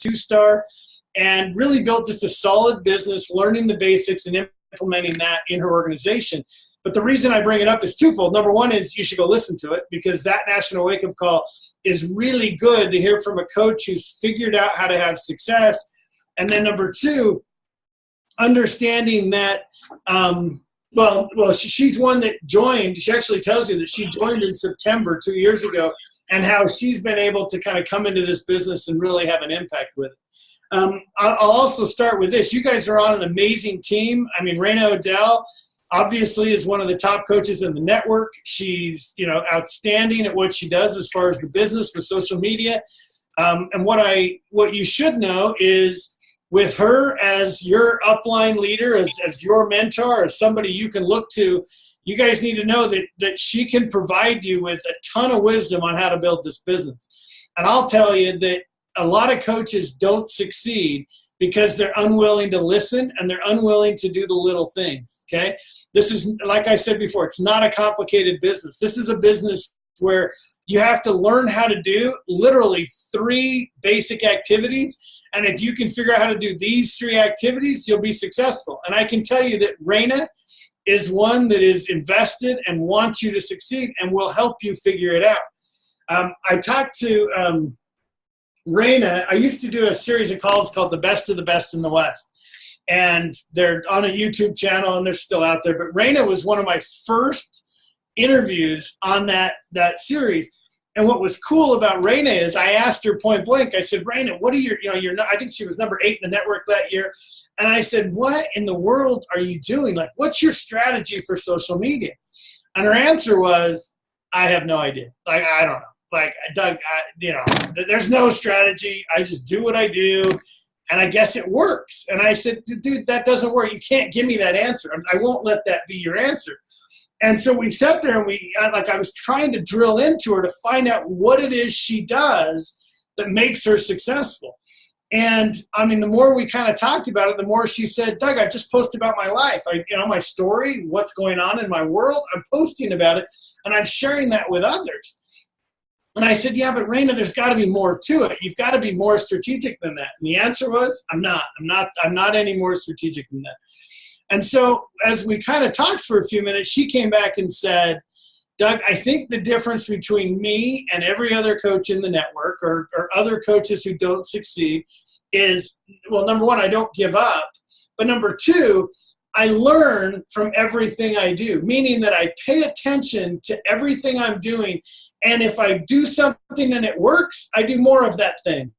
2-star, and really built just a solid business, learning the basics and implementing that in her organization. But the reason I bring it up is twofold. Number one is you should go listen to it, because that National Wake Up Call is really good to hear from a coach who's figured out how to have success. And then number two, understanding that, she's one that joined. She actually tells you that she joined in September 2 years ago, and how she's been able to kind of come into this business and really have an impact with it. I'll also start with this. You guys are on an amazing team. I mean, Raina Odell obviously is one of the top coaches in the network. She's, outstanding at what she does as far as the business with social media. And what you should know is, with her as your upline leader, as your mentor, as somebody you can look to, you guys need to know that she can provide you with a ton of wisdom on how to build this business. And I'll tell you that a lot of coaches don't succeed because they're unwilling to listen and they're unwilling to do the little things, okay? This is, like I said before, it's not a complicated business. This is a business where you have to learn how to do literally 3 basic activities. And if you can figure out how to do these 3 activities, you'll be successful. And I can tell you that Raina is one that is invested and wants you to succeed and will help you figure it out. I talked to Raina. I used to do a series of calls called The Best of the Best in the West. And they're on a YouTube channel and they're still out there. But Raina was one of my first interviews on that series. And what was cool about Raina is I asked her point blank, I said, Raina, what are your, I think she was number 8 in the network that year. And I said, what in the world are you doing? Like, what's your strategy for social media? And her answer was, I have no idea. Like, I don't know. Like, Doug, there's no strategy. I just do what I do. And I guess it works. And I said, dude, that doesn't work. You can't give me that answer. I won't let that be your answer. And so we sat there and I was trying to drill into her to find out what it is she does that makes her successful. And I mean, the more we kind of talked about it, the more she said, Doug, I just post about my life. My story, what's going on in my world, I'm posting about it and I'm sharing that with others. And I said, yeah, but Raina, there's got to be more to it. You've got to be more strategic than that. And the answer was, I'm not any more strategic than that. And so as we kind of talked for a few minutes, she came back and said, Doug, I think the difference between me and every other coach in the network or other coaches who don't succeed is, well, number one, I don't give up. But number two, I learn from everything I do, meaning that I pay attention to everything I'm doing. And if I do something and it works, I do more of that thing.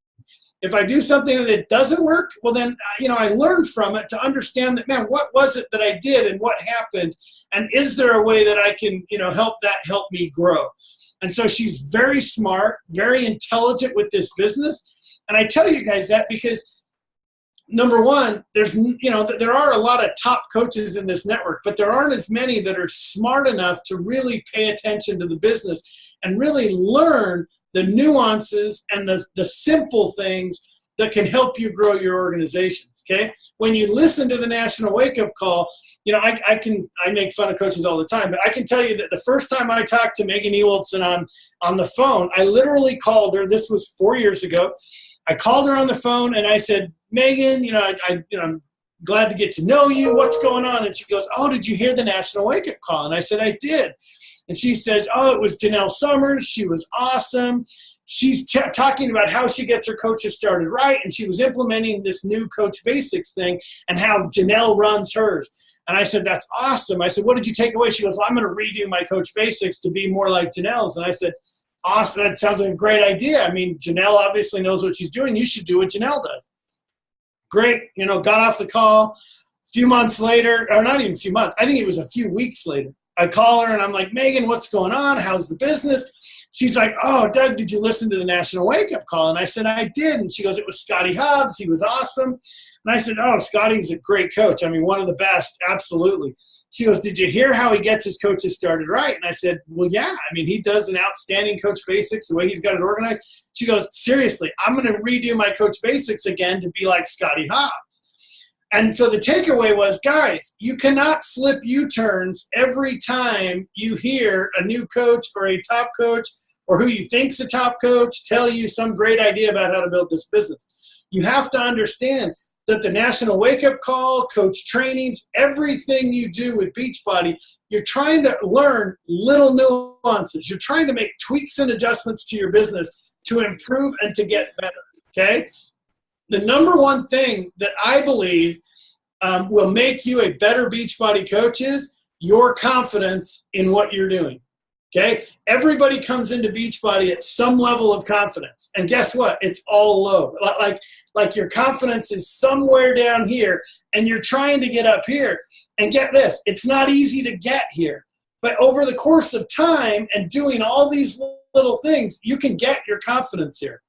If I do something and it doesn't work, well then, I learned from it to understand that, man, what was it that I did and what happened? And is there a way that I can, help me grow? And so she's very smart, very intelligent with this business. And I tell you guys that because number one, there are a lot of top coaches in this network, but there aren't as many that are smart enough to really pay attention to the business and really learn the nuances and the simple things that can help you grow your organizations, okay? When you listen to the National Wake Up Call, I make fun of coaches all the time, but I can tell you that the first time I talked to Megan Ewaldson on the phone, I literally called her. This was 4 years ago. I called her on the phone and I said, Megan, I'm glad to get to know you. What's going on? And she goes, oh, did you hear the National Wake Up Call? And I said, I did. And she says, oh, it was Janelle Summers. She was awesome. She's talking about how she gets her coaches started right. And she was implementing this new Coach Basics thing and how Janelle runs hers. And I said, that's awesome. I said, what did you take away? She goes, well, I'm going to redo my Coach Basics to be more like Janelle's. And I said, awesome. That sounds like a great idea. I mean, Janelle obviously knows what she's doing. You should do what Janelle does. Great. Got off the call. A few months later, or not even a few months, I think it was a few weeks later, I call her and I'm like, Megan, what's going on? How's the business? She's like, oh, Doug, did you listen to the National Wake Up Call? And I said, I did. And she goes, it was Scotty Hubbs. He was awesome. And I said, oh, Scotty's a great coach. I mean, one of the best. Absolutely. She goes, did you hear how he gets his coaches started right? And I said, well, yeah. I mean, he does an outstanding Coach Basics, the way he's got it organized. She goes, seriously, I'm going to redo my Coach Basics again to be like Scotty Hubbs. And so the takeaway was, guys, you cannot flip U-turns every time you hear a new coach or a top coach or who you think's a top coach tell you some great idea about how to build this business. you have to understand that the National Wake Up Call, coach trainings, everything you do with Beachbody, you're trying to learn little nuances. You're trying to make tweaks and adjustments to your business to improve and to get better, okay? The number one thing that I believe will make you a better Beachbody coach is your confidence in what you're doing. Okay, everybody comes into Beachbody at some level of confidence, and guess what? It's all low. Like your confidence is somewhere down here, and you're trying to get up here. And get this, it's not easy to get here, but over the course of time and doing all these little things, you can get your confidence here.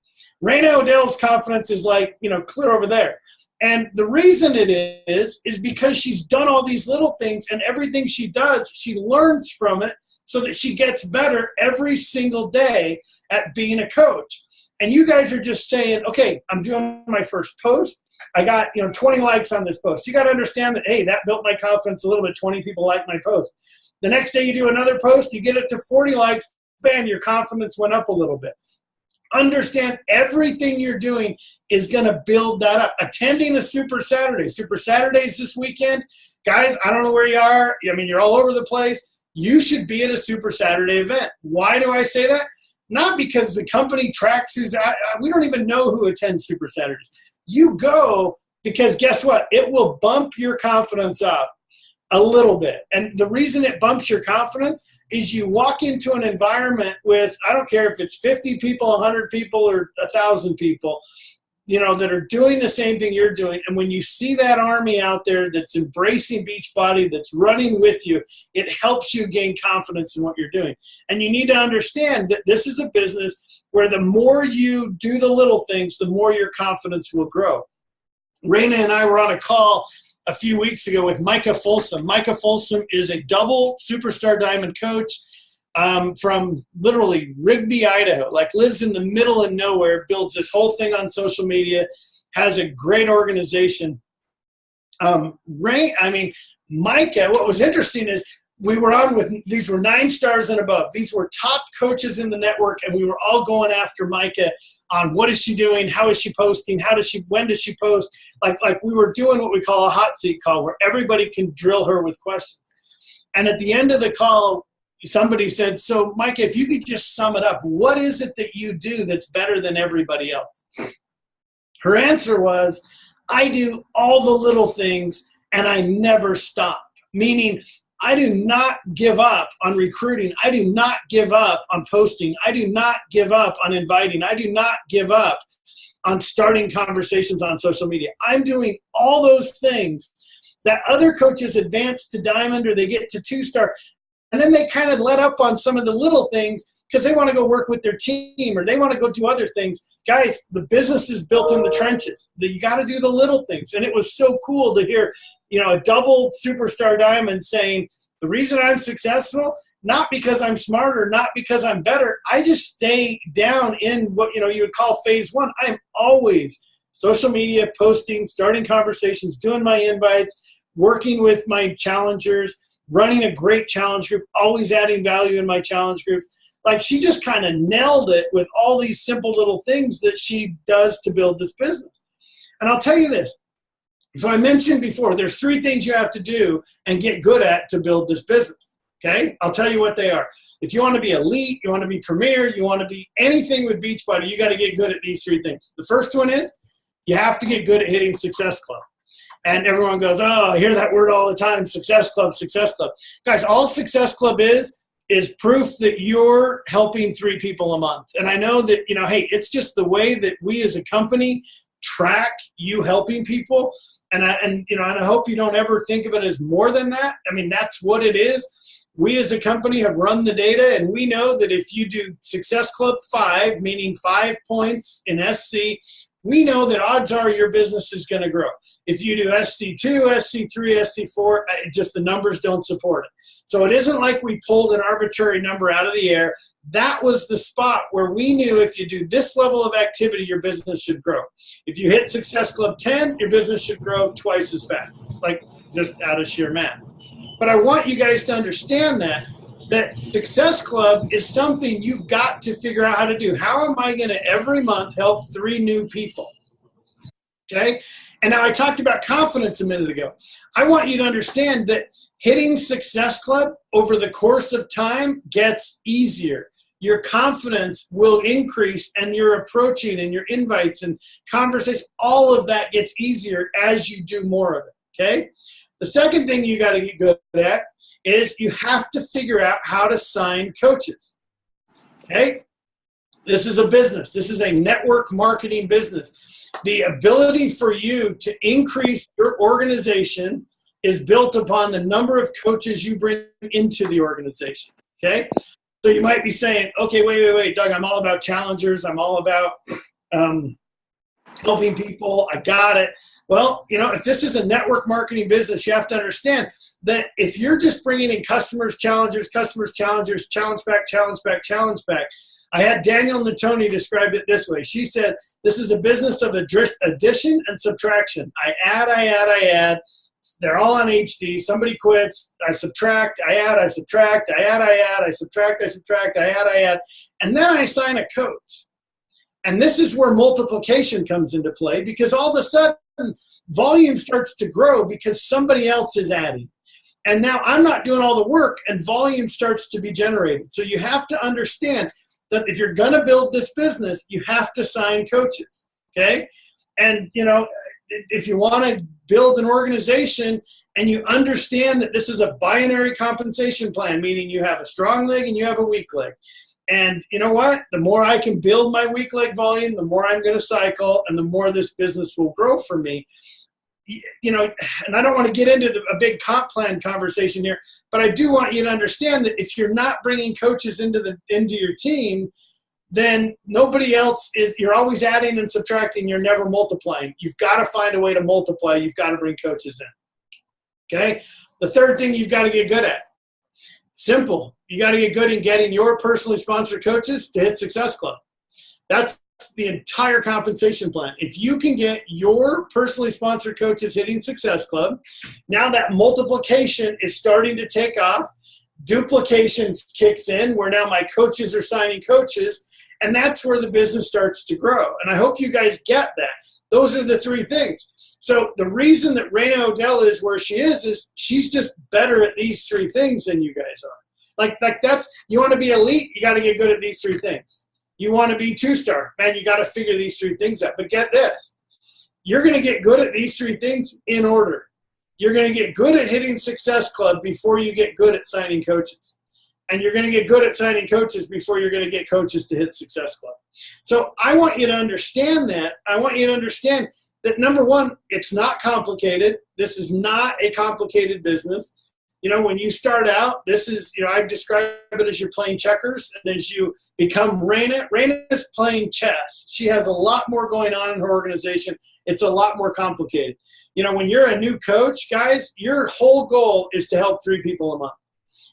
Raina Odell's confidence is like, clear over there. And the reason it is because she's done all these little things, and everything she does, she learns from it, so that she gets better every single day at being a coach. And you guys are just saying, okay, I'm doing my first post. I got 20 likes on this post. You got to understand that, hey, that built my confidence a little bit. 20 people like my post. The next day you do another post, you get it to 40 likes, bam, your confidence went up a little bit. Understand everything you're doing is going to build that up. Attending a Super Saturday. Super Saturdays this weekend. Guys, I don't know where you are. You're all over the place. You should be at a Super Saturday event. Why do I say that? Not because the company tracks we don't even know who attends Super Saturdays. You go because guess what? It will bump your confidence up a little bit. And the reason it bumps your confidence is you walk into an environment with, I don't care if it's 50 people, 100 people, or 1,000 people, that are doing the same thing you're doing. And when you see that army out there that's embracing Beachbody, that's running with you, it helps you gain confidence in what you're doing. And you need to understand that this is a business where the more you do the little things, the more your confidence will grow. Raina and I were on a call a few weeks ago with Micah Folsom. Micah Folsom is a double superstar diamond coach. From literally Rigby, Idaho, lives in the middle of nowhere, builds this whole thing on social media, has a great organization. Micah, what was interesting is we were on with, these were 9 stars and above. These were top coaches in the network, and we were all going after Micah on what is she doing, how is she posting, when does she post? Like we were doing what we call a hot seat call where everybody can drill her with questions. And at the end of the call, somebody said, so Micah, if you could just sum it up, what is it that you do that's better than everybody else? Her answer was, I do all the little things and I never stop. Meaning, I do not give up on recruiting. I do not give up on posting. I do not give up on inviting. I do not give up on starting conversations on social media. I'm doing all those things that other coaches advance to diamond or they get to 2-star. And then they kind of let up on some of the little things because they want to go work with their team or they want to go do other things. Guys, the business is built in the trenches. You got to do the little things. And it was so cool to hear, a double superstar diamond saying, the reason I'm successful, not because I'm smarter, not because I'm better. I just stay down in what, you would call phase 1. I'm always social media, posting, starting conversations, doing my invites, working with my challengers, running a great challenge group, always adding value in my challenge groups. She just kind of nailed it with all these simple little things that she does to build this business. And I'll tell you this. So I mentioned before, there's 3 things you have to do and get good at to build this business. Okay? I'll tell you what they are. If you want to be elite, you want to be premier, you want to be anything with Beachbody, you got to get good at these 3 things. The first one is you have to get good at hitting Success Club. And everyone goes, oh, I hear that word all the time, Success Club, Success Club. Guys, all Success Club is proof that you're helping 3 people a month. And I know that, hey, it's just the way that we as a company track you helping people. And I hope you don't ever think of it as more than that. That's what it is. We as a company have run the data, and we know that if you do Success Club 5, meaning 5 points in SC, we know that odds are your business is going to grow. If you do SC2, SC3, SC4, just the numbers don't support it. So it isn't like we pulled an arbitrary number out of the air. That was the spot where we knew if you do this level of activity, your business should grow. If you hit Success Club 10, your business should grow twice as fast, just out of sheer math. But I want you guys to understand that Success Club is something you've got to figure out how to do. How am I going to every month help 3 new people? Okay? And now I talked about confidence a minute ago. I want you to understand that hitting Success Club over the course of time gets easier. Your confidence will increase, and your approaching and your invites and conversation, all of that gets easier as you do more of it, okay? The second thing you got to get good at is you have to figure out how to sign coaches, okay? This is a business. This is a network marketing business. The ability for you to increase your organization is built upon the number of coaches you bring into the organization, okay? So you might be saying, okay, wait, Doug, I'm all about challengers. I'm all about helping people. I got it. Well, you know, if this is a network marketing business, you have to understand that if you're just bringing in customers, challenge back. I had Daniel Natoni describe it this way. She said, this is a business of addition and subtraction. I add. They're all on HD. Somebody quits. I subtract. I add. I subtract. I add. I subtract. I add. And then I sign a coach. And this is where multiplication comes into play, because all of a sudden volume starts to grow because somebody else is adding. And now I'm not doing all the work, and volume starts to be generated. So you have to understand that if you're going to build this business, you have to sign coaches. Okay? And, you know, if you want to build an organization and you understand that this is a binary compensation plan, meaning you have a strong leg and you have a weak leg. And you know what? The more I can build my weak leg volume, the more I'm going to cycle, and the more this business will grow for me. You know, and I don't want to get into a big comp plan conversation here, but I do want you to understand that if you're not bringing coaches into your team, then nobody else is. You're always adding and subtracting. You're never multiplying. You've got to find a way to multiply. You've got to bring coaches in. Okay. The third thing you've got to get good at. Simple. You got to get good in getting your personally sponsored coaches to hit Success Club. That's the entire compensation plan. If you can get your personally sponsored coaches hitting Success Club, now that multiplication is starting to take off. Duplication kicks in, where now my coaches are signing coaches, and that's where the business starts to grow. And I hope you guys get that. Those are the three things. So the reason that Raina Odell is where she is she's just better at these three things than you guys are. Like that's, you want to be elite, you got to get good at these three things. You want to be 2-star, man, you got to figure these three things out. But get this, you're going to get good at these three things in order. You're going to get good at hitting Success Club before you get good at signing coaches. And you're going to get good at signing coaches before you're going to get coaches to hit Success Club. So I want you to understand that. I want you to understand that, number one, it's not complicated. This is not a complicated business. You know, when you start out, this is, you know, I describe it as you're playing checkers, and as you become Raina is playing chess. She has a lot more going on in her organization. It's a lot more complicated. You know, when you're a new coach, guys, your whole goal is to help 3 people a month.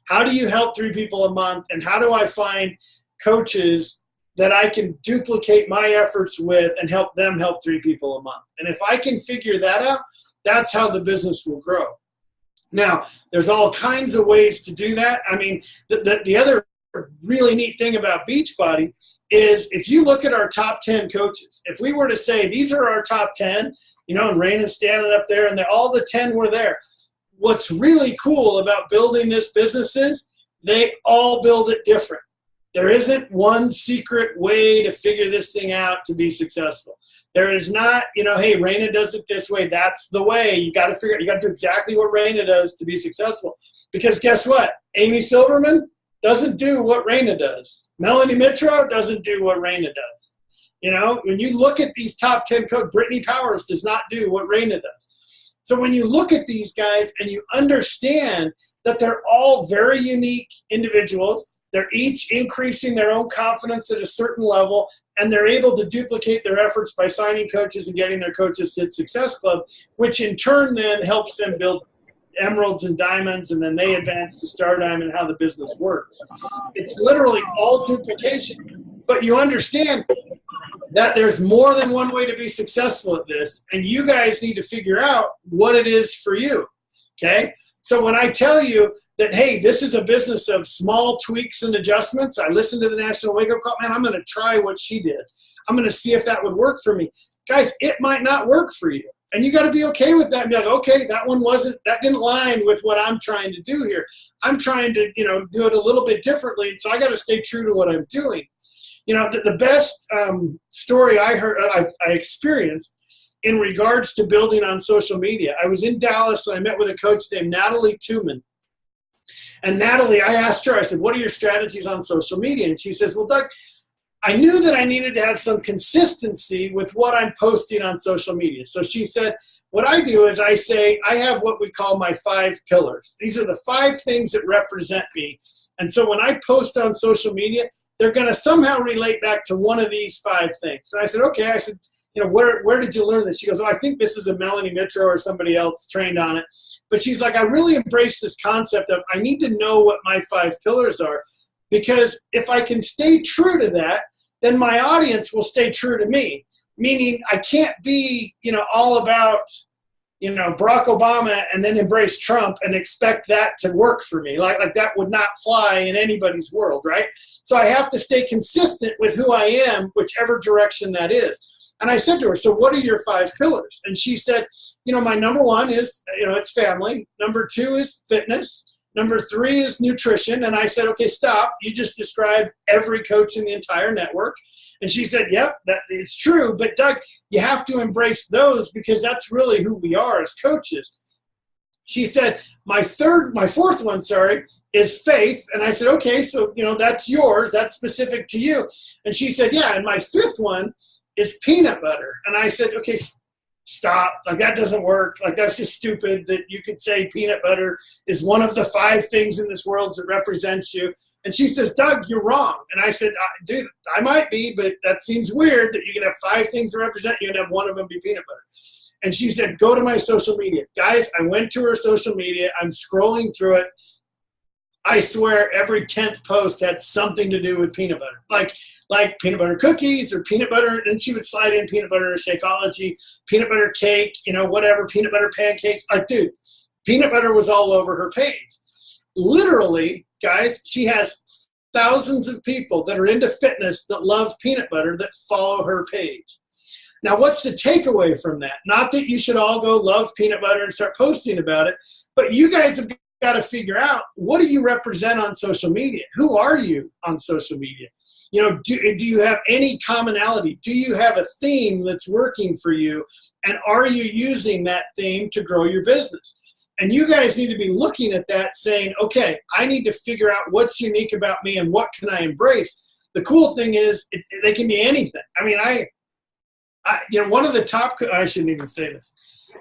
How do you help 3 people a month, and how do I find coaches that I can duplicate my efforts with and help them help 3 people a month? And if I can figure that out, that's how the business will grow. Now, there's all kinds of ways to do that. I mean, the other really neat thing about Beachbody is if you look at our top 10 coaches, if we were to say these are our top 10, you know, and Raina's standing up there and all the 10 were there. What's really cool about building this business is they all build it different. There isn't one secret way to figure this thing out to be successful. There is not, you know, hey, Raina does it this way. That's the way. You got to figure out, you got to do exactly what Raina does to be successful. Because guess what? Amy Silverman doesn't do what Raina does. Melanie Mitro doesn't do what Raina does. You know, when you look at these top 10 coaches, Brittany Powers does not do what Raina does. So when you look at these guys and you understand that they're all very unique individuals, they're each increasing their own confidence at a certain level, and they're able to duplicate their efforts by signing coaches and getting their coaches to Success Club, which in turn then helps them build emeralds and diamonds, and then they advance to Star Diamond, how the business works. It's literally all duplication, but you understand that there's more than one way to be successful at this, and you guys need to figure out what it is for you, okay? So when I tell you that, hey, this is a business of small tweaks and adjustments, I listened to the National Wake Up Call, man, I'm going to try what she did. I'm going to see if that would work for me. guys, it might not work for you. And you got to be okay with that and be like, okay, that didn't line with what I'm trying to do here. I'm trying to, do it a little bit differently. So I got to stay true to what I'm doing. The best story I experienced in regards to building on social media. I was in Dallas and I met with a coach named Natalie Tuman. And Natalie, I asked her, I said, what are your strategies on social media? And she says, well, Doug, I knew that I needed to have some consistency with what I'm posting on social media. So she said, what I do is I say, I have what we call my 5 pillars. These are the 5 things that represent me. And so when I post on social media, they're going to somehow relate back to one of these 5 things. So I said, okay. I said, where did you learn this? She goes, oh, I think this is a Melanie Mitro or somebody else trained on it. But she's like, I really embrace this concept of I need to know what my 5 pillars are, because if I can stay true to that, then my audience will stay true to me. Meaning I can't be, all about, Barack Obama and then embrace Trump and expect that to work for me. Like that would not fly in anybody's world, right? So I have to stay consistent with who I am, whichever direction that is. And I said to her, so what are your 5 pillars? And she said, my number 1 is, it's family. Number 2 is fitness. Number 3 is nutrition. And I said, okay, stop. You just described every coach in the entire network. And she said, yep, it's true. But Doug, you have to embrace those because that's really who we are as coaches. She said, my 4th one, is faith. And I said, okay, so, that's yours. That's specific to you. And she said, yeah. And my 5th one is peanut butter. And I said, okay, stop. Like that doesn't work. Like that's just stupid that you could say peanut butter is one of the 5 things in this world that represents you. And she says, Doug, you're wrong. And I said, dude, I might be, but that seems weird that you can have 5 things that represent you and have one of them be peanut butter. And she said, go to my social media. Guys, I went to her social media. I'm scrolling through it. I swear every 10th post had something to do with peanut butter, like peanut butter cookies or peanut butter. And she would slide in peanut butter Shakeology, peanut butter cake, whatever, peanut butter pancakes. Like, dude, peanut butter was all over her page. Literally, guys, she has thousands of people that are into fitness that love peanut butter that follow her page. Now, what's the takeaway from that? Not that you should all go love peanut butter and start posting about it, but you guys have got to figure out, what do you represent on social media? Who are you on social media? Do you have any commonality? Do you have a theme that's working for you? And are you using that theme to grow your business? And you guys need to be looking at that saying, okay, I need to figure out what's unique about me and what can I embrace. The cool thing is they can be anything. I mean, one of the top, I shouldn't even say this.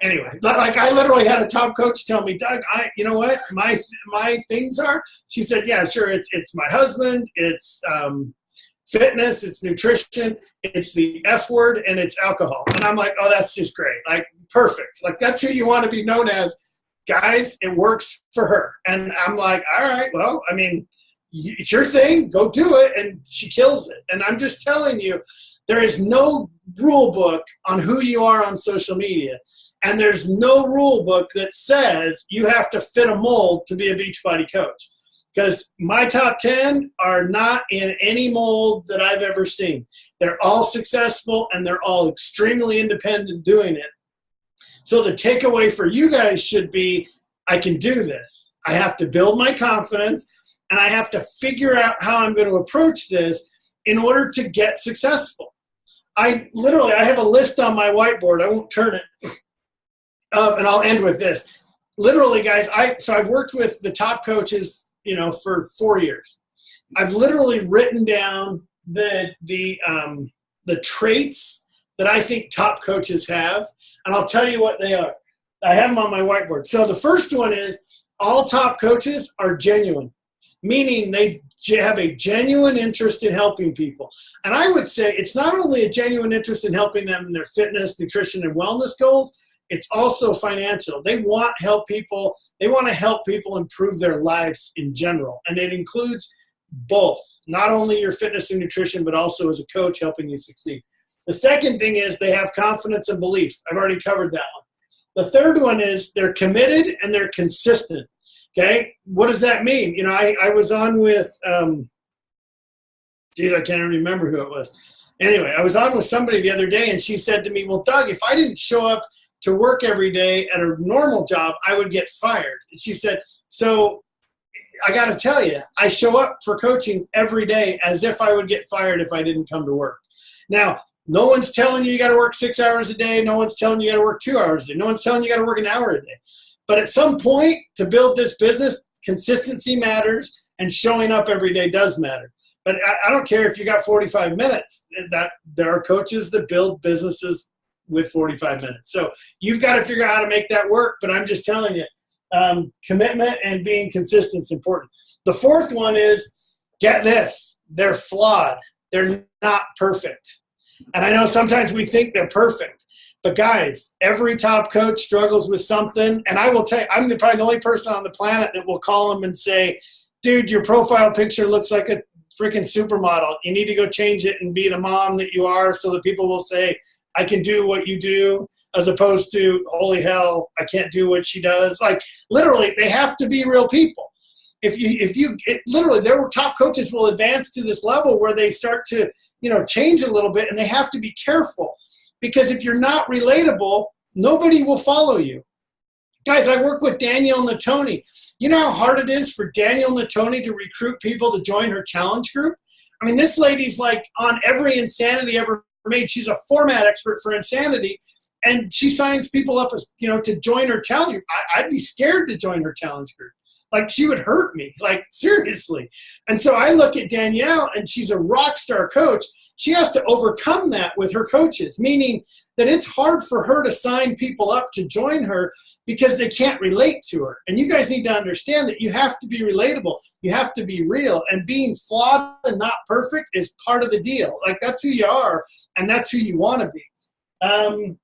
Anyway, like I literally had a top coach tell me, Doug, you know what my things are? She said, yeah, sure. It's my husband. It's fitness. It's nutrition. It's the F word and it's alcohol. And I'm like, oh, that's just great. Like perfect. Like that's who you want to be known as. Guys, it works for her. And I'm like, all right, well, I mean, it's your thing. Go do it. And she kills it. And I'm just telling you, there is no rule book on who you are on social media. And there's no rule book that says you have to fit a mold to be a Beachbody coach. Because my top 10 are not in any mold that I've ever seen. They're all successful and they're all extremely independent doing it. So the takeaway for you guys should be, I can do this. I have to build my confidence and I have to figure out how I'm going to approach this in order to get successful. I have a list on my whiteboard. I won't turn it. And I'll end with this. Literally, guys, I've worked with the top coaches, for 4 years. I've literally written down the traits that I think top coaches have, and I'll tell you what they are. I have them on my whiteboard. So the first one is all top coaches are genuine, meaning they have a genuine interest in helping people. And I would say it's not only a genuine interest in helping them in their fitness, nutrition, and wellness goals, it's also financial. They want to help people. They want to help people improve their lives in general. And it includes both, not only your fitness and nutrition, but also as a coach helping you succeed. The second thing is they have confidence and belief. I've already covered that one. The third one is they're committed and they're consistent. Okay, what does that mean? I was on with, I can't even remember who it was. Anyway, I was on with somebody the other day, and she said to me, well, Doug, if I didn't show up to work every day at a normal job, I would get fired. And she said, so I got to tell you, I show up for coaching every day as if I would get fired if I didn't come to work. Now, no one's telling you got to work 6 hours a day. No one's telling you got to work 2 hours a day. No one's telling you got to work an hour a day. But at some point, to build this business, consistency matters, and showing up every day does matter. But I don't care if you got 45 minutes. That there are coaches that build businesses with 45 minutes. So you've got to figure out how to make that work. But I'm just telling you, commitment and being consistent is important. The fourth one is, get this, they're flawed. They're not perfect. And I know sometimes we think they're perfect. But guys, every top coach struggles with something. And I will tell you, I'm probably the only person on the planet that will call them and say, dude, your profile picture looks like a freaking supermodel. You need to go change it and be the mom that you are so that people will say, I can do what you do, as opposed to, holy hell, I can't do what she does. Like, literally, they have to be real people. Literally, their top coaches will advance to this level where they start to, change a little bit, and they have to be careful. Because if you're not relatable, nobody will follow you. Guys, I work with Danielle Natoni. You know how hard it is for Danielle Natoni to recruit people to join her challenge group? I mean, this lady's like on every insanity ever made. She's a format expert for insanity, and she signs people up as, to join her challenge group. I'd be scared to join her challenge group. Like, she would hurt me, like, seriously. And so I look at Danielle, and she's a rock star coach. She has to overcome that with her coaches, meaning that it's hard for her to sign people up to join her because they can't relate to her. And you guys need to understand that you have to be relatable. You have to be real. And being flawed and not perfect is part of the deal. Like, that's who you are, and that's who you want to be.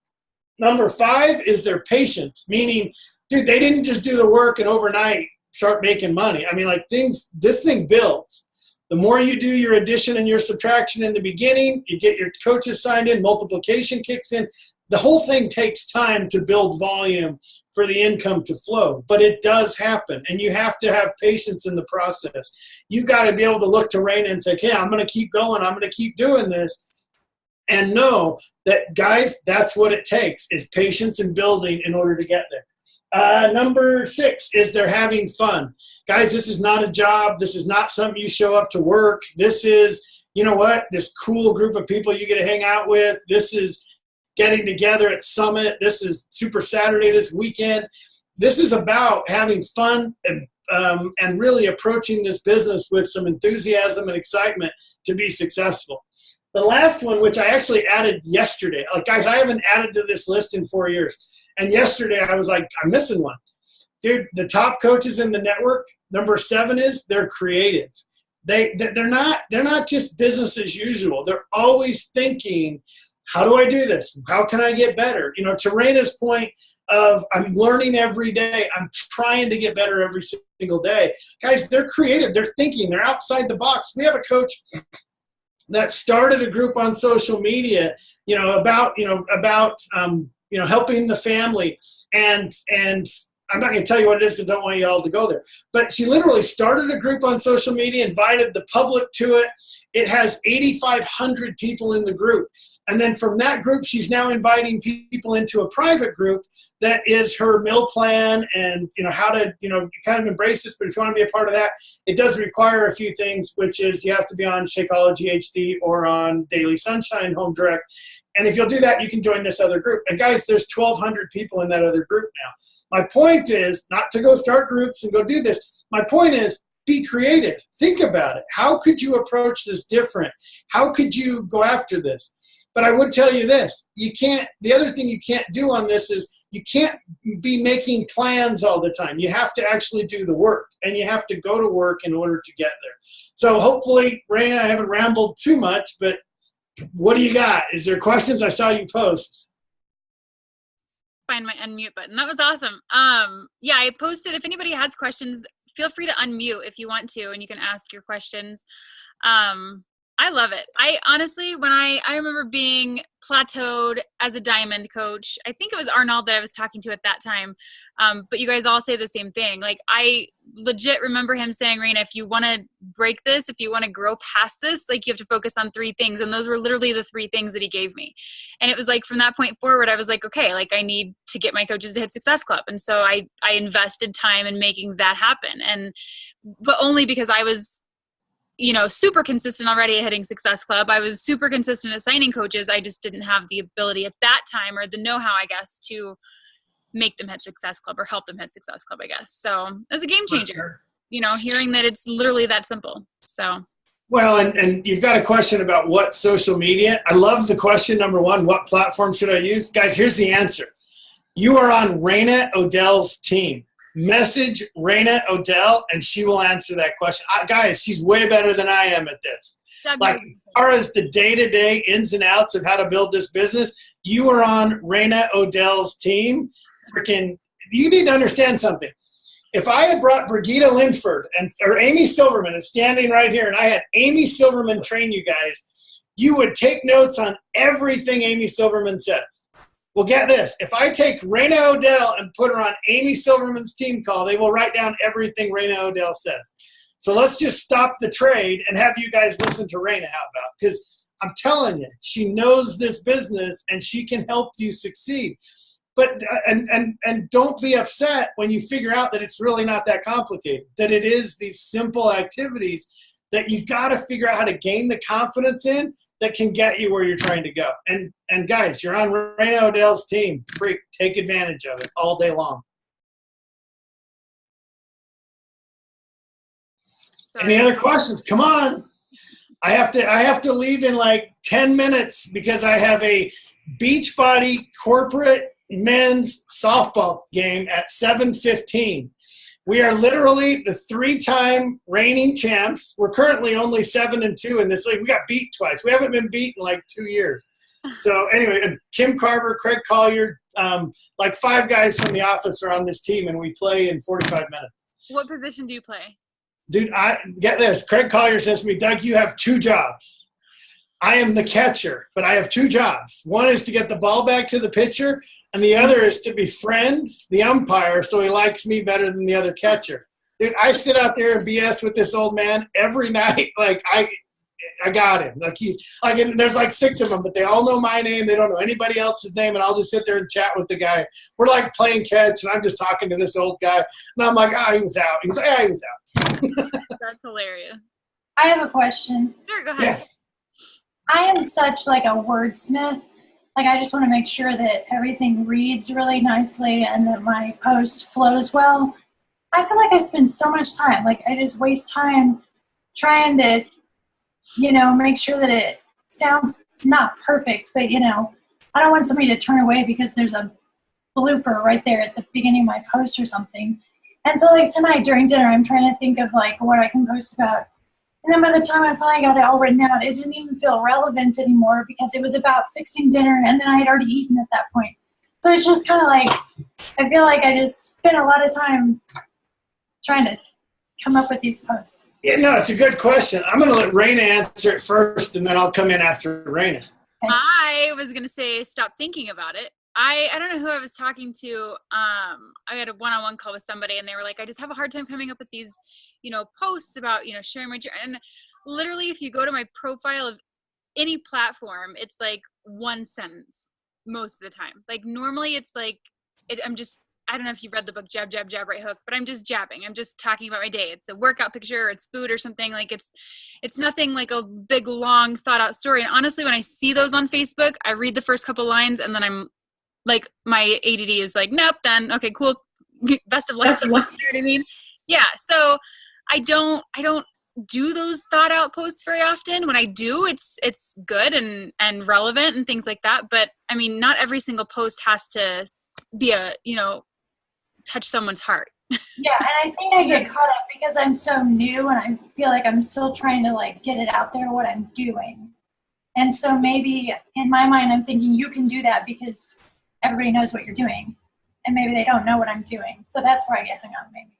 Number 5 is they're patient, meaning, dude, they didn't just do the work and overnight start making money. I mean, like, this thing builds. The more you do your addition and your subtraction in the beginning, you get your coaches signed in, multiplication kicks in. The whole thing takes time to build volume for the income to flow, but it does happen, and you have to have patience in the process. You got to be able to look to Raina and say, okay, I'm going to keep going. I'm going to keep doing this, and know that, guys, that's what it takes, is patience and building in order to get there. Number 6 is they're having fun. Guys, this is not a job. This is not something you show up to work. This is, this cool group of people you get to hang out with. This is getting together at Summit. This is Super Saturday this weekend. This is about having fun and really approaching this business with some enthusiasm and excitement to be successful. The last one, which I actually added yesterday. Like, guys, I haven't added to this list in 4 years. And yesterday I was like, I'm missing one. Dude, the top coaches in the network, number 7 is they're creative. They're not just business as usual. They're always thinking, how do I do this? How can I get better? To Raina's point of, I'm learning every day. I'm trying to get better every single day. Guys, they're creative. They're thinking. They're outside the box. We have a coach that started a group on social media, about helping the family, and I'm not going to tell you what it is because I don't want you all to go there. But she literally started a group on social media, invited the public to it. It has 8,500 people in the group. And then from that group, she's now inviting people into a private group that is her meal plan and, how to, kind of embrace this. But if you want to be a part of that, it does require a few things, which is you have to be on Shakeology HD or on Daily Sunshine Home Direct. And if you'll do that, you can join this other group. And guys, there's 1,200 people in that other group now. My point is not to go start groups and go do this. My point is, be creative. Think about it. How could you approach this different? How could you go after this? But I would tell you this. The other thing you can't do on this is you can't be making plans all the time. You have to actually do the work, and you have to go to work in order to get there. So hopefully, Raina, I haven't rambled too much, but what do you got? Is there questions? I saw you post. Find my unmute button. That was awesome. Yeah, I posted, if anybody has questions, feel free to unmute if you want to, and you can ask your questions. I love it. I honestly, when I remember being plateaued as a diamond coach, I think it was Arnold that I was talking to at that time. But you guys all say the same thing. Like, I legit remember him saying, Raina, if you want to break this, if you want to grow past this, like, you have to focus on 3 things. And those were literally the 3 things that he gave me. And it was like, from that point forward, I was like, okay, like, I need to get my coaches to hit Success Club. And so I invested time in making that happen. But only because I was, super consistent already at hitting Success Club. I was super consistent at signing coaches. I just didn't have the ability at that time, or the know-how, I guess, to make them hit Success Club or help them hit Success Club, I guess. So it was a game changer, hearing that it's literally that simple. So. Well, and you've got a question about what social media. I love the question, number 1, what platform should I use? Guys, here's the answer. You are on Raina Odell's team. Message Raina Odell, and she will answer that question. Guys, she's way better than I am at this. Like, as far as the day-to-day ins and outs of how to build this business, you are on Raina Odell's team. Freaking, you need to understand something. If I had brought Brigitte Linford or Amy Silverman and standing right here, and I had Amy Silverman train you guys, you would take notes on everything Amy Silverman says. Well, get this. If I take Raina Odell and put her on Amy Silverman's team call, they will write down everything Raina Odell says. So let's just stop the trade and have you guys listen to Raina. How about? Because I'm telling you, she knows this business and she can help you succeed. But and don't be upset when you figure out that it's really not that complicated, that it is these simple activities that you've got to figure out how to gain the confidence in that can get you where you're trying to go. And guys, you're on Raina Odell's team. Freak, take advantage of it all day long. Sorry. Any other questions? Come on. I have to leave in like 10 minutes because I have a Beachbody corporate men's softball game at 7:15. We are literally the 3-time reigning champs. We're currently only 7-2 in this league. We got beat twice. We haven't been beat in like 2 years. So anyway, Kim Carver, Craig Collier, like 5 guys from the office are on this team, and we play in 45 minutes. What position do you play? Dude, get this. Craig Collier says to me, Doug, you have 2 jobs. I am the catcher, but I have 2 jobs. One is to get the ball back to the pitcher, and the other is to befriend the umpire so he likes me better than the other catcher. Dude, I sit out there and BS with this old man every night. Like, I got him. Like, he's like, and there's like 6 of them, but they all know my name. They don't know anybody else's name, and I'll just sit there and chat with the guy. We're like playing catch, and I'm just talking to this old guy, and I'm like, he was out. He's like, yeah, he was out. That's hilarious. I have a question. Sure, go ahead. Yes. I am such like a wordsmith. Like, I just want to make sure that everything reads really nicely and that my post flows well. I feel like I spend so much time. Like, I just waste time trying to, make sure that it sounds not perfect, but, I don't want somebody to turn away because there's a blooper right there at the beginning of my post or something. And so, like, tonight during dinner, I'm trying to think of, like, what I can post about. And then by the time I finally got it all written out, it didn't even feel relevant anymore because it was about fixing dinner, and then I had already eaten at that point. So it's just kind of like, I feel like I just spent a lot of time trying to come up with these posts. Yeah, no, it's a good question. I'm going to let Raina answer it first, and then I'll come in after Raina. Okay. I was going to say stop thinking about it. I don't know who I was talking to. I had a one-on-one call with somebody, and they were like, I just have a hard time coming up with these posts about, sharing my journey. And literally, if you go to my profile of any platform, it's like 1 sentence most of the time. Like, normally it's like, I don't know if you've read the book Jab, Jab, Jab, Right Hook, but I'm just jabbing. I'm just talking about my day. It's a workout picture, or it's food or something. Like, it's nothing like a big, long, thought out story. And honestly, when I see those on Facebook, I read the first couple lines, and then I'm like, my ADD is like, nope, done. Okay, cool. Best of luck. You know what I mean? Yeah. So I don't do those thought out posts very often. When I do, it's good and relevant and things like that. But I mean, not every single post has to be touch someone's heart. Yeah. And I think I get caught up because I'm so new and I feel like I'm still trying to like get it out there, what I'm doing. And so maybe in my mind, I'm thinking you can do that because everybody knows what you're doing. And maybe they don't know what I'm doing. So that's where I get hung up maybe.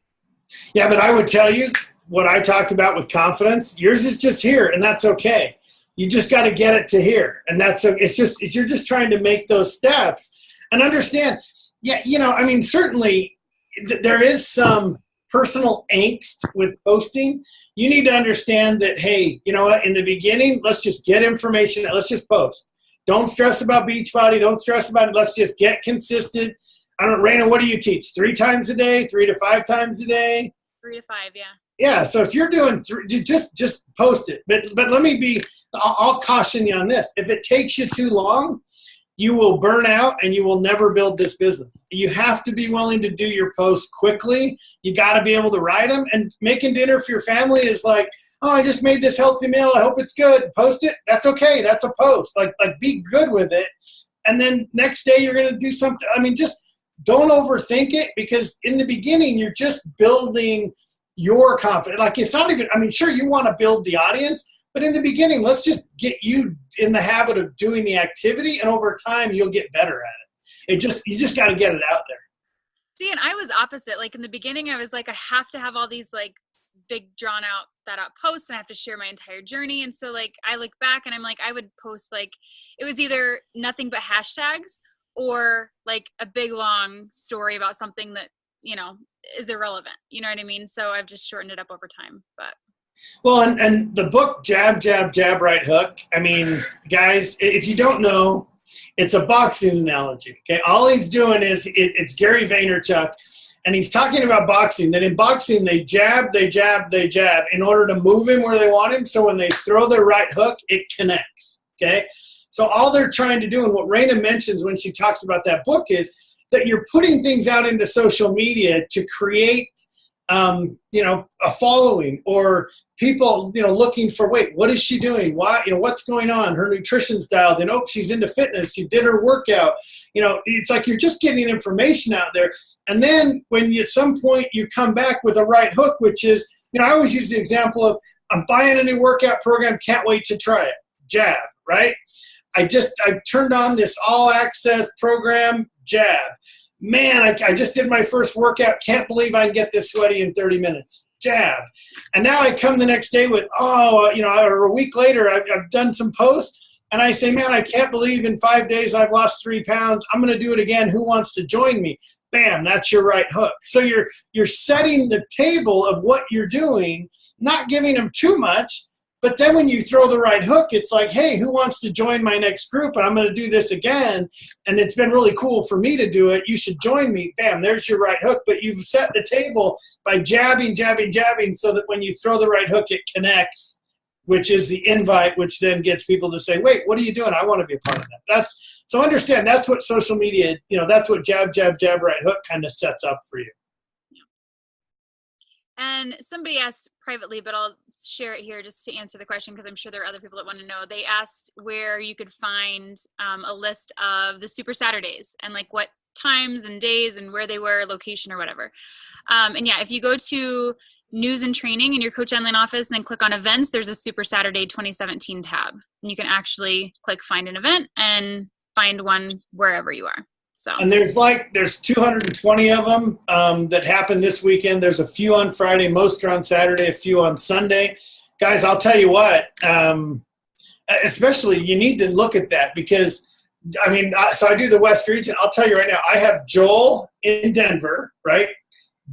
Yeah, but I would tell you what I talked about with confidence. Yours is just here, and that's okay. You just got to get it to here. And you're just trying to make those steps and understand. Yeah. I mean, certainly there is some personal angst with posting. You need to understand that, hey, you know what, in the beginning, let's just get information. Let's just post. Don't stress about Beachbody. Don't stress about it. Let's just get consistent. Raina, what do you teach? 3 times a day, 3 to 5 times a day? 3 to 5, yeah. Yeah, so if you're doing just post it. But I'll caution you on this. If it takes you too long, you will burn out and you will never build this business. You have to be willing to do your posts quickly. You got to be able to write them. And making dinner for your family is like, oh, I just made this healthy meal. I hope it's good. Post it. That's okay. That's a post. Like be good with it. And then next day you're going to do something. I mean, just don't overthink it, because in the beginning you're just building your confidence. Like, it's not even, I mean, sure, you want to build the audience, but in the beginning, let's just get you in the habit of doing the activity, and over time you'll get better at it. You just got to get it out there. See, and I was opposite. Like in the beginning, I was like, I have to have all these like big drawn out thought out posts, and I have to share my entire journey. And so like I look back and I'm like, I would post like, it was either nothing but hashtags or like a big long story about something that, is irrelevant. You know what I mean? So I've just shortened it up over time. But well, and the book Jab, Jab, Jab, Right Hook. I mean, guys, if you don't know, it's a boxing analogy. Okay, all he's doing is it's Gary Vaynerchuk, and he's talking about boxing. That in boxing they jab in order to move him where they want him. So when they throw their right hook, it connects. Okay. So all they're trying to do, and what Raina mentions when she talks about that book, is that you're putting things out into social media to create, a following, or people, looking for, wait, what is she doing? Why, what's going on? Her nutrition's dialed in. Oh, she's into fitness. She did her workout. It's like you're just getting information out there. And then when at some point you come back with a right hook, which is, I always use the example of, I'm buying a new workout program. Can't wait to try it. Jab, right? I turned on this all access program, jab. Man, I just did my first workout. Can't believe I can get this sweaty in 30 minutes. Jab. And now I come the next day with, or a week later, I've done some posts, and I say, man, I can't believe in 5 days I've lost 3 pounds. I'm going to do it again. Who wants to join me? Bam, that's your right hook. So you're setting the table of what you're doing, not giving them too much. But then when you throw the right hook, it's like, hey, who wants to join my next group? And I'm going to do this again. And it's been really cool for me to do it. You should join me. Bam, there's your right hook. But you've set the table by jabbing, so that when you throw the right hook, it connects, which is the invite, which then gets people to say, wait, what are you doing? I want to be a part of that. So understand, that's what social media, that's what jab, jab, jab, right hook kind of sets up for you. And somebody asked privately, but I'll share it here just to answer the question, because I'm sure there are other people that want to know. They asked where you could find a list of the Super Saturdays and like what times and days and where they were, location or whatever. And yeah, if you go to news and training in your Coach Online office and then click on events, there's a Super Saturday 2017 tab. And you can actually click find an event and find one wherever you are. So. And there's 220 of them that happen this weekend. There's a few on Friday, most are on Saturday, a few on Sunday. Guys, I'll tell you what, especially you need to look at that, because, so I do the West region. I'll tell you right now, I have Joel in Denver, right?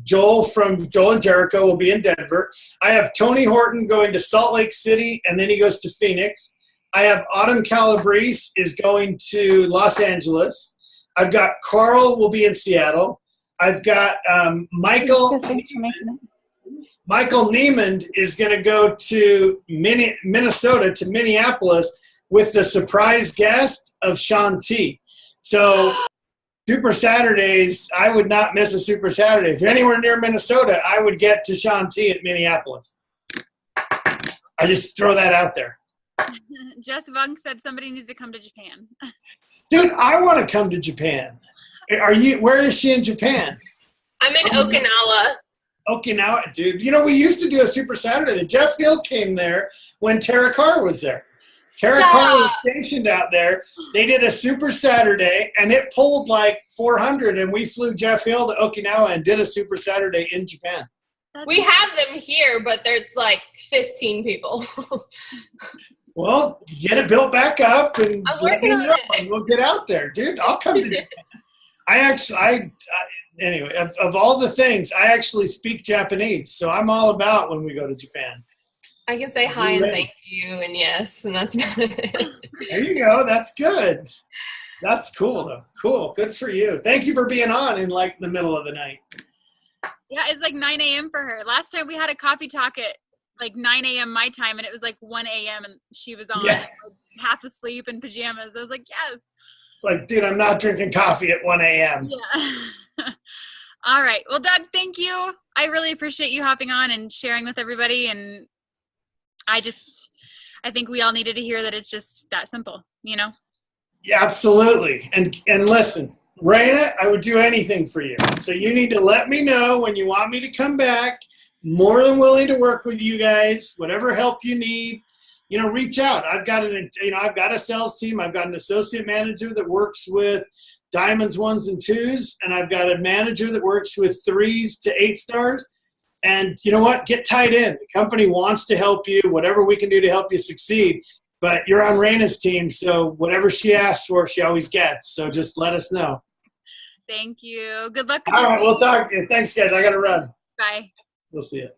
Joel and Jericho will be in Denver. I have Tony Horton going to Salt Lake City, and then he goes to Phoenix. I have Autumn Calabrese is going to Los Angeles. I've got Carl will be in Seattle. I've got Michael. Thanks for making it. Michael Neiman is going to go to Minnesota, to Minneapolis, with the surprise guest of Shaun T. So Super Saturdays, I would not miss a Super Saturday. If you're anywhere near Minnesota, I would get to Shaun T at Minneapolis. I just throw that out there. Jess Vunk said somebody needs to come to Japan. Dude, I want to come to Japan. Where is she in Japan? I'm in Okinawa. Okinawa, dude. We used to do a Super Saturday. Jeff Hill came there when Tara Carr was there. Tara Carr was stationed out there. They did a Super Saturday, and it pulled like 400, and we flew Jeff Hill to Okinawa and did a Super Saturday in Japan. We have them here, but there's like 15 people. Well, get it built back up and I'm let me working on know, it. and we'll get out there, dude. I'll come to Japan. Anyway, of all the things, I actually speak Japanese, so I'm all about when we go to Japan. I can say hi and thank you and yes, and that's about it. There you go. That's good. That's cool, though. Cool. Good for you. Thank you for being on in like the middle of the night. Yeah, it's like 9 a.m. for her. Last time we had a coffee talk at like 9 a.m. my time, and it was like 1 a.m. and she was on like, half asleep in pajamas. I was like, yes. It's like, dude, I'm not drinking coffee at 1 a.m. Yeah. All right. Well, Doug, thank you. I really appreciate you hopping on and sharing with everybody. And I think we all needed to hear that it's just that simple, you know? Yeah, absolutely. And listen, Raina, I would do anything for you. So you need to let me know when you want me to come back. More than willing to work with you guys. Whatever help you need, reach out. I've got a sales team. I've got an associate manager that works with diamonds, 1s, and 2s, and I've got a manager that works with 3s to 8 stars. And you know what? Get tied in. The company wants to help you. Whatever we can do to help you succeed. But you're on Raina's team, so whatever she asks for, she always gets. So just let us know. Thank you. Good luck. All right, we'll talk to you. Thanks, guys. I got to run. Bye. We'll see you.